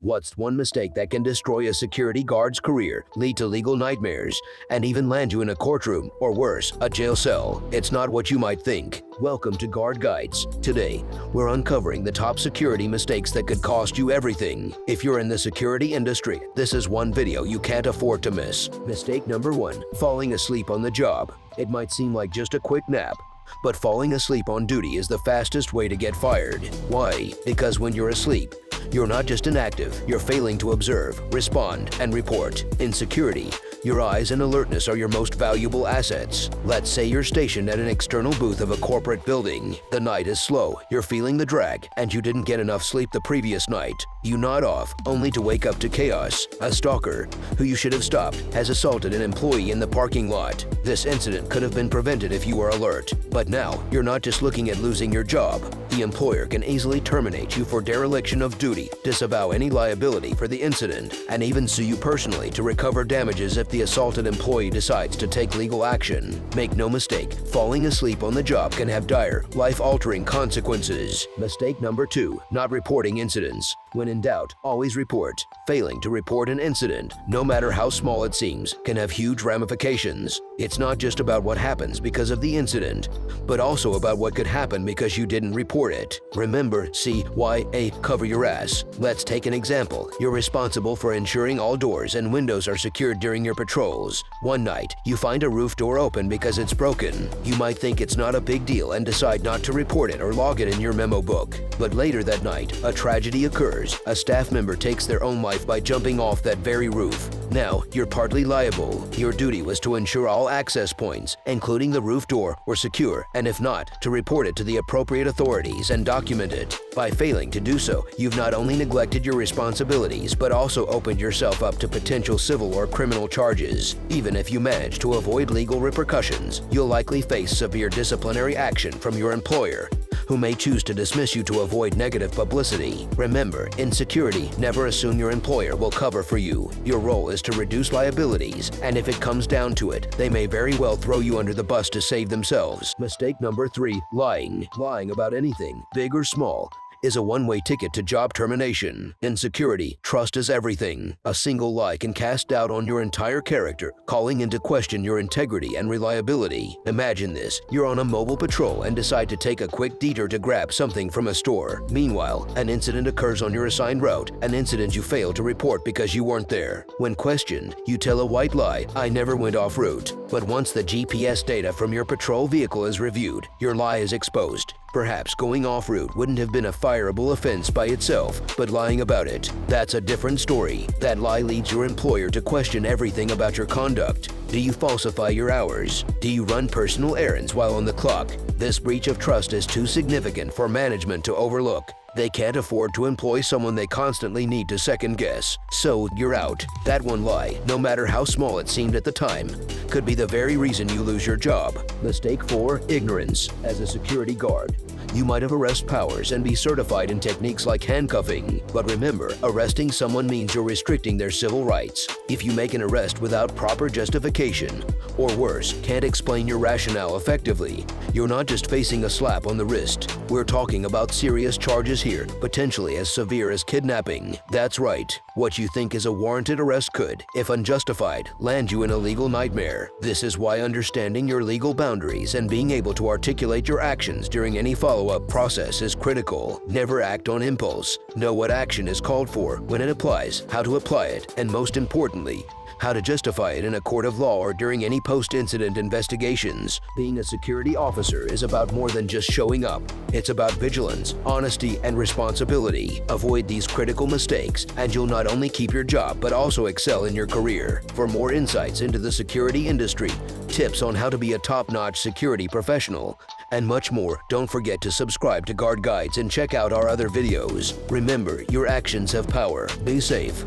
What's one mistake that can destroy a security guard's career, lead to legal nightmares, and even land you in a courtroom, or worse, a jail cell? It's not what you might think. Welcome to Guard Guides. Today, we're uncovering the top security mistakes that could cost you everything. If you're in the security industry, this is one video you can't afford to miss. Mistake number 1, falling asleep on the job. It might seem like just a quick nap, but falling asleep on duty is the fastest way to get fired. Why? Because when you're asleep, you're not just inactive, you're failing to observe, respond, and report. In security, your eyes and alertness are your most valuable assets. Let's say you're stationed at an external booth of a corporate building. The night is slow, you're feeling the drag, and you didn't get enough sleep the previous night. You nod off, only to wake up to chaos. A stalker, who you should have stopped, has assaulted an employee in the parking lot. This incident could have been prevented if you were alert. But now, you're not just looking at losing your job. The employer can easily terminate you for dereliction of duty, disavow any liability for the incident, and even sue you personally to recover damages if the assaulted employee decides to take legal action. Make no mistake, falling asleep on the job can have dire, life-altering consequences. Mistake number 2, not reporting incidents. When in doubt, always report. Failing to report an incident, no matter how small it seems, can have huge ramifications. It's not just about what happens because of the incident, but also about what could happen because you didn't report it. Remember, CYA, cover your ass. Let's take an example. You're responsible for ensuring all doors and windows are secured during your patrols. One night, you find a roof door open because it's broken. You might think it's not a big deal and decide not to report it or log it in your memo book. But later that night, a tragedy occurs. A staff member takes their own life by jumping off that very roof. Now, you're partly liable. Your duty was to ensure all access points, including the roof door, were secure, and if not, to report it to the appropriate authorities and document it. By failing to do so, you've not only neglected your responsibilities, but also opened yourself up to potential civil or criminal charges. Even if you manage to avoid legal repercussions, you'll likely face severe disciplinary action from your employer, who may choose to dismiss you to avoid negative publicity. Remember, in security, never assume your employer will cover for you. Your role is to reduce liabilities, and if it comes down to it, they may very well throw you under the bus to save themselves. Mistake number 3, lying. Lying about anything, big or small, is a one-way ticket to job termination. In security, trust is everything. A single lie can cast doubt on your entire character, calling into question your integrity and reliability. Imagine this. You're on a mobile patrol and decide to take a quick detour to grab something from a store. Meanwhile, an incident occurs on your assigned route, an incident you failed to report because you weren't there. When questioned, you tell a white lie, "I never went off route." But once the GPS data from your patrol vehicle is reviewed, your lie is exposed. Perhaps going off route wouldn't have been a fireable offense by itself, but lying about it, that's a different story. That lie leads your employer to question everything about your conduct. Do you falsify your hours? Do you run personal errands while on the clock? This breach of trust is too significant for management to overlook. They can't afford to employ someone they constantly need to second guess. So you're out. That one lie, no matter how small it seemed at the time, could be the very reason you lose your job. Mistake 4, ignorance. As a security guard, you might have arrest powers and be certified in techniques like handcuffing. But remember, arresting someone means you're restricting their civil rights. If you make an arrest without proper justification, or worse, can't explain your rationale effectively, you're not just facing a slap on the wrist. We're talking about serious charges here, potentially as severe as kidnapping. That's right. What you think is a warranted arrest could, if unjustified, land you in a legal nightmare. This is why understanding your legal boundaries and being able to articulate your actions during any follow-up process is critical. Never act on impulse. Know what action is called for, when it applies, how to apply it, and most importantly, how to justify it in a court of law or during any post-incident investigations. Being a security officer is about more than just showing up. It's about vigilance, honesty, and responsibility. Avoid these critical mistakes, and you'll not only keep your job but also excel in your career. For more insights into the security industry, tips on how to be a top-notch security professional, and much more, don't forget to subscribe to Guard Guides and check out our other videos. Remember, your actions have power. Be safe.